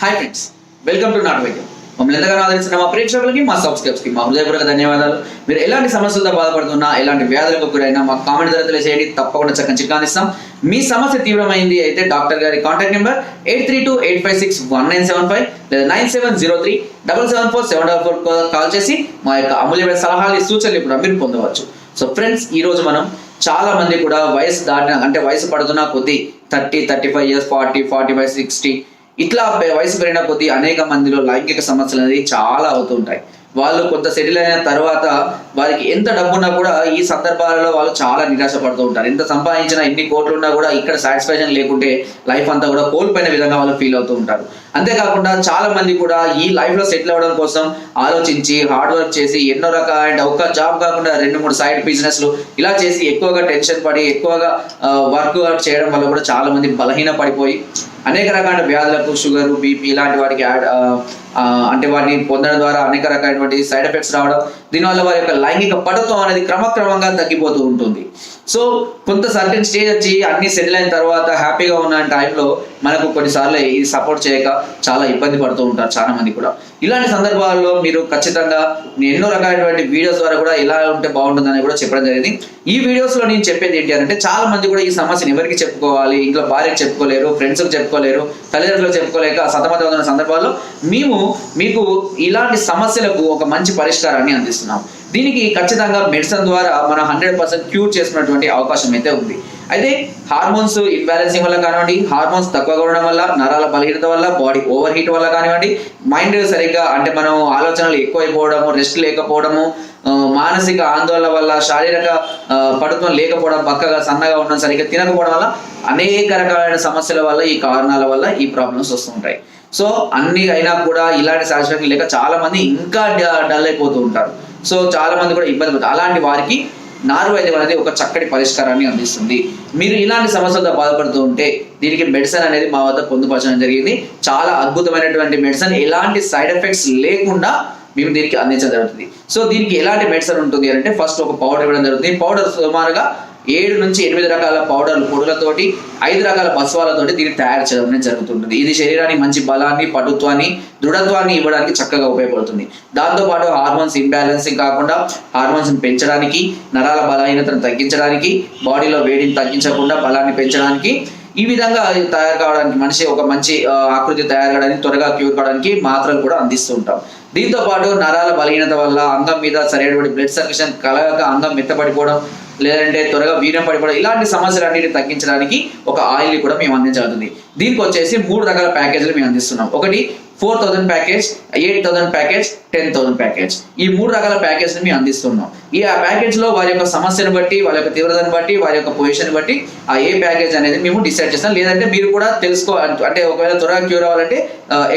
Hi friends, welcome to not వైద్యం. మమ్మల్ని ఎంతగానో ఆదరిస్తున్న మా ప్రేక్షకులకి, మా సబ్స్క్రైబర్స్కి మా హృదయపూర్వక ధన్యవాదాలు. మీరు ఎలాంటి సమస్యలతో బాధపడుతున్నా, ఎలాంటి వ్యాధులకు గురైనా మా కామెంట్ ద్వారా తెలియజేయండి. తప్పకుండా చక్కని చిట్కాలు ఇస్తాం. మీ సమస్య తీవ్రమైంది అయితే డాక్టర్ గారి కాంటాక్ట్ నెంబర్ 8328561975 లేదా 9703774744 కాల్ చేసి మా యొక్క అమూల్యమైన సలహాలు, సూచనలు కూడా మీరు పొందవచ్చు. సో ఫ్రెండ్స్, ఈ రోజు మనం చాలా మంది కూడా వయసు దాటిన అంటే వయసు పడుతున్న కొద్దీ 30-35 ఇయర్స్, 40-45, 60 ఇట్లా వయసు పెరిగిన కొద్దీ అనేక మందిలో లైంగిక సమస్యలు అనేది చాలా అవుతుంటాయి. వాళ్ళు కొంత సెటిల్ అయిన తర్వాత వారికి ఎంత డబ్బున్నా కూడా ఈ సందర్భాలలో వాళ్ళు చాలా నిరాశ పడుతూ ఉంటారు. ఎంత సంపాదించినా, ఎన్ని కోట్లు ఉన్నా కూడా ఇక్కడ సాటిస్ఫాక్షన్ లేకుంటే లైఫ్ అంతా కూడా కోల్పోయిన విధంగా వాళ్ళు ఫీల్ అవుతూ ఉంటారు. అంతేకాకుండా చాలా మంది కూడా ఈ లైఫ్ లో సెటిల్ అవ్వడం కోసం ఆలోచించి హార్డ్ వర్క్ చేసి ఎన్నో రకాల ఒక్క జాబ్ కాకుండా 2-3 సైడ్ బిజినెస్లు ఇలా చేసి ఎక్కువగా టెన్షన్ పడి ఎక్కువగా వర్క్ చేయడం వల్ల కూడా చాలా మంది బలహీన పడిపోయి అనేక రకాల వ్యాధులకు, షుగర్, బీపీ ఇలాంటి వాటికి అంటే వాటిని పొందడం ద్వారా అనేక రకాలైనటువంటి సైడ్ ఎఫెక్ట్స్ రావడం, దీనివల్ల వారి యొక్క లైంగిక పటుత్వం అనేది క్రమక్రమంగా తగ్గిపోతూ ఉంటుంది. సో కొంత సర్టెన్ స్టేజ్ వచ్చి అన్ని సెటిల్ అయిన తర్వాత హ్యాపీగా ఉన్న టైంలో మనకు కొన్నిసార్లు ఇది సపోర్ట్ చేయక చాలా ఇబ్బంది పడుతూ ఉంటారు చాలా మంది కూడా. ఇలాంటి సందర్భాల్లో మీరు ఖచ్చితంగా ఎన్నో రకాలైనటువంటి వీడియోస్ ద్వారా కూడా ఎలా ఉంటే బాగుంటుందని కూడా చెప్పడం జరిగింది. ఈ వీడియోస్ లో నేను చెప్పేది ఏంటి అంటే, చాలా మంది కూడా ఈ సమస్యను ఎవరికి చెప్పుకోవాలి, ఇంట్లో భార్యకు చెప్పుకోలేరు, ఫ్రెండ్స్కి చెప్పుకోలేరు, తల్లిదండ్రులకు చెప్పుకోలేక సతమతమవుతున్న సందర్భాల్లో మేము మీకు ఇలాంటి సమస్యలకు ఒక మంచి పరిష్కారాన్ని అందిస్తున్నాం. దీనికి ఖచ్చితంగా మెడిసిన్ ద్వారా మనం 100% క్యూర్ చేసుకున్నటువంటి అవకాశం అయితే ఉంది. అయితే హార్మోన్స్ ఇంబ్యాలెన్సింగ్ వల్ల కానివ్వండి, హార్మోన్స్ తక్కువగా ఉండడం వల్ల, నరాల బలహీనత వల్ల, బాడీ ఓవర్ హీట్ వల్ల కానివ్వండి, మైండ్ సరిగ్గా అంటే మనం ఆలోచనలు ఎక్కువైపోవడము, రెస్ట్ లేకపోవడము, మానసిక ఆందోళన వల్ల, శారీరక పటుత్వం లేకపోవడం, పక్కగా సన్నగా ఉండడం, సరిగ్గా తినకపోవడం వల్ల అనేక రకాలైన సమస్యల వల్ల, ఈ కారణాల వల్ల ఈ ప్రాబ్లమ్స్ వస్తుంటాయి. సో అన్ని అయినా కూడా ఇలాంటి సాటిస్ఫాక్షన్ లేక చాలా మంది ఇంకా డల్ అయిపోతూ ఉంటారు. సో చాలా మంది కూడా ఇబ్బంది పడుతుంది. అలాంటి వారికి నారు వైద్యం అనేది ఒక చక్కటి పరిష్కారాన్ని అందిస్తుంది. మీరు ఇలాంటి సమస్యలతో బాధపడుతూ ఉంటే దీనికి మెడిసిన్ అనేది మా వద్ద పొందుపరచడం జరిగింది. చాలా అద్భుతమైనటువంటి మెడిసిన్, ఎలాంటి సైడ్ ఎఫెక్ట్స్ లేకుండా మేము దీనికి అందించడం జరుగుతుంది. సో దీనికి ఎలాంటి మెడిసిన్ ఉంటుంది అంటే, ఫస్ట్ ఒక పౌడర్ ఇవ్వడం జరుగుతుంది. పౌడర్ సుమారుగా 7-8 రకాల పౌడర్లు, పొడులతోటి 5 రకాల బస్వాలతోటి దీన్ని తయారు చేయడం జరుగుతుంటుంది. ఇది శరీరానికి మంచి బలాన్ని, పటుత్వాన్ని, దృఢత్వాన్ని ఇవ్వడానికి చక్కగా ఉపయోగపడుతుంది. దాంతోపాటు హార్మోన్స్ ఇంబ్యాలెన్సింగ్ కాకుండా హార్మోన్స్ పెంచడానికి, నరాల బలహీనతను తగ్గించడానికి, బాడీలో వేడిని తగ్గించకుండా బలాన్ని పెంచడానికి, ఈ విధంగా తయారు కావడానికి, మనిషి ఒక మంచి ఆకృతి తయారు కావడానికి, త్వరగా క్యూర్ కావడానికి మాత్రలు కూడా అందిస్తూ ఉంటాం. దీంతో పాటు నరాల బలహీనత వల్ల అంగం మీద సరైనటువంటి బ్లడ్ సర్క్యులేషన్ కలగక అంగం మెత్తపడిపోవడం, లేదంటే త్వరగా వీర్యం పడిపోవడం, ఇలాంటి సమస్యలన్నిటిని తగ్గించడానికి ఒక ఆయిల్ని కూడా మేము అందించబడుతుంది. దీనికి వచ్చేసి 3 రకాల ప్యాకేజీలు మేము అందిస్తున్నాం. ఒకటి 4,000 ప్యాకేజ్, 8,000 ప్యాకేజ్, 10,000 ప్యాకేజ్. ఈ 3 రకాల ప్యాకేజ్ని మేము అందిస్తున్నాం. ఈ ఆ ప్యాకేజ్లో వారి యొక్క సమస్యను బట్టి, వారి యొక్క తీవ్రతను బట్టి, వారి యొక్క పొజిషన్ బట్టి ఆ ఏ ప్యాకేజ్ అనేది మేము డిసైడ్ చేస్తాం. లేదంటే మీరు కూడా అంటే ఒకవేళ త్వరగా క్యూర్ అవ్వాలంటే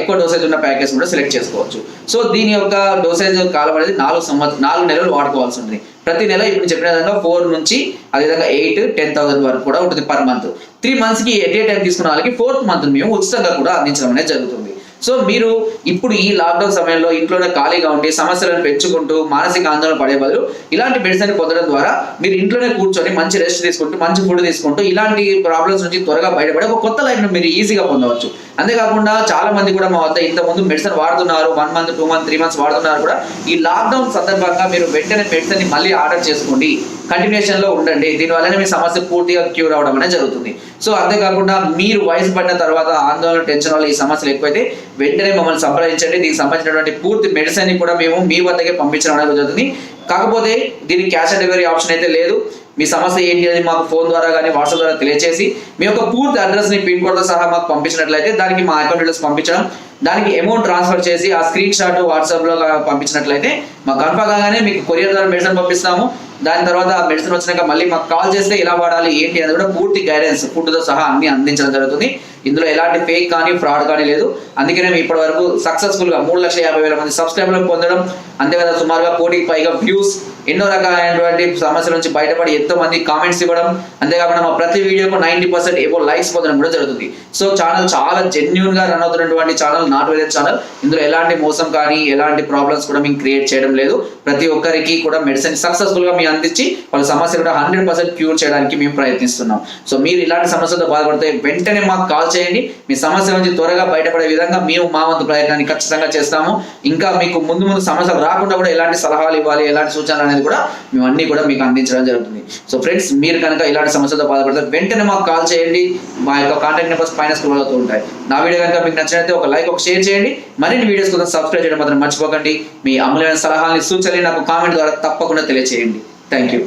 ఎక్కువ డోసేజ్ ఉన్న ప్యాకేజ్ కూడా సెలెక్ట్ చేసుకోవచ్చు. సో దీని యొక్క డోసేజ్ కాలం అనేది 4 నెలలు వాడుకోవాల్సి ఉంటుంది. ప్రతి నెల ఇప్పుడు చెప్పిన విధంగా 4 నుంచి అదేవిధంగా 8-10,000 వరకు కూడా ఉంటుంది పర్ మంత్. 3 మంత్స్కి ఎట్ ఏ టైం తీసుకున్న వాళ్ళకి 4th మంత్ మేము ఉచితంగా కూడా అందించడం అనేది జరుగుతుంది. సో మీరు ఇప్పుడు ఈ లాక్డౌన్ సమయంలో ఇంట్లోనే ఖాళీగా ఉండి సమస్యలను పెంచుకుంటూ మానసిక ఆందోళన పడే బదులు ఇలాంటి మెడిసిన్ పొందడం ద్వారా మీరు ఇంట్లోనే కూర్చొని మంచి రెస్ట్ తీసుకుంటూ, మంచి ఫుడ్ తీసుకుంటూ ఇలాంటి ప్రాబ్లమ్స్ నుంచి త్వరగా బయటపడి ఒక కొత్త లైఫ్ను మీరు ఈజీగా పొందవచ్చు. అంతేకాకుండా చాలా మంది కూడా మా వద్ద ఇంతకుముందు మెడిసిన్ వాడుతున్నారు, 1 మంత్, 2 మంత్, 3 మంత్స్ వాడుతున్నారు కూడా. ఈ లాక్డౌన్ సందర్భంగా మీరు వెంటనే మెడిసిన్ని మళ్ళీ ఆర్డర్ చేసుకోండి, కంటిన్యూషన్ లో ఉండండి. దీనివల్లనే మీ సమస్య పూర్తిగా క్యూర్ అవడం అనేది జరుగుతుంది. సో అంతేకాకుండా మీరు వయసు పడిన తర్వాత ఆందోళన, టెన్షన్ వల్ల ఈ సమస్యలు ఎక్కువైతే వెంటనే మమ్మల్ని సంప్రదించండి. దీనికి సంబంధించినటువంటి పూర్తి మెడిసిన్ ని కూడా మేము మీ వద్దకే పంపించడం అనేది జరుగుతుంది. కాకపోతే దీనికి క్యాష్ ఆన్ డెలివరీ ఆప్షన్ అయితే లేదు. మీ సమస్య ఏంటి అనేది మాకు ఫోన్ ద్వారా కానీ వాట్సాప్ ద్వారా తెలియజేసి మీ యొక్క పూర్తి అడ్రస్ని, పిన్ కోడ్తో సహా మాకు పంపించినట్లయితే దానికి మా అకౌంట్ డీటెయిల్స్ పంపించడం, దానికి అమౌంట్ ట్రాన్స్ఫర్ చేసి ఆ స్క్రీన్ షాట్ వాట్సాప్లో పంపించినట్లయితే మాకు కన్ఫర్మ్ కాగానే మీకు కొరియర్ ద్వారా మెడిసిన్ పంపిస్తాము. దాని తర్వాత ఆ మెడిసిన్ వచ్చినాక మళ్ళీ మాకు కాల్ చేస్తే ఎలా వాడాలి ఏంటి అనేది కూడా పూర్తి గైడెన్స్ ఫుడ్తో సహా అన్ని అందించడం జరుగుతుంది. ఇందులో ఎలాంటి ఫేక్ కానీ ఫ్రాడ్ కానీ లేదు. అందుకనే మేము ఇప్పటి వరకు సక్సెస్ఫుల్గా 3,50,000 మంది సబ్స్క్రైబర్లను పొందడం, అంతేకాదు సుమారుగా 1 కోటికి పైగా వ్యూస్, ఎన్నో రకాలైనటువంటి సమస్యల నుంచి బయటపడి ఎంతో మంది కామెంట్స్ ఇవ్వడం, అంతేకాకుండా మా ప్రతి వీడియోకు 90% ఏవో లైక్స్ పొందడం కూడా జరుగుతుంది. సో ఛానల్ చాలా జెన్యూన్ గా రన్ అవుతున్నటువంటి ఛానల్, నాట్ వైద్యం ఛానల్. ఇందులో ఎలాంటి మోసం కానీ ఎలాంటి ప్రాబ్లమ్స్ కూడా మేము క్రియేట్ చేయడం లేదు. ప్రతి ఒక్కరికి కూడా మెడిసిన్ సక్సెస్ఫుల్ గా మేము అందించి వాళ్ళ సమస్యలు కూడా 100% క్యూర్ చేయడానికి మేము ప్రయత్నిస్తున్నాం. సో మీరు ఇలాంటి సమస్యలతో బాధపడితే వెంటనే మాకు కాల్ చేయండి. మీ సమస్య నుంచి త్వరగా బయటపడే విధంగా మేము మా వంతు ప్రయత్నాన్ని ఖచ్చితంగా చేస్తాము. ఇంకా మీకు ముందు సమస్యలు రాకుండా కూడా ఎలాంటి సలహాలు ఇవ్వాలి, ఎలాంటి సూచనలు అనేది కూడా మేము అన్ని కూడా మీకు అందించడం జరుగుతుంది. సో ఫ్రెండ్స్, మీరు కనుక ఇలాంటి సమస్యలతో బాధపడతారు వెంటనే మాకు కాల్ చేయండి. మా యొక్క కాంటాక్ట్ నెంబర్స్ పైన స్క్రోల్ అవుతూ ఉంటాయి. నా వీడియో కనుక మీకు నచ్చినట్లయితే ఒక లైక్, ఒక షేర్ చేయండి. మరిన్ని వీడియోస్ కోసం సబ్స్క్రైబ్ చేయడం మాత్రం మర్చిపోకండి. మీ అమూల్యమైన సలహాలని, సూచనలు నాకు కామెంట్ ద్వారా తప్పకుండా తెలియజేయండి. Thank you.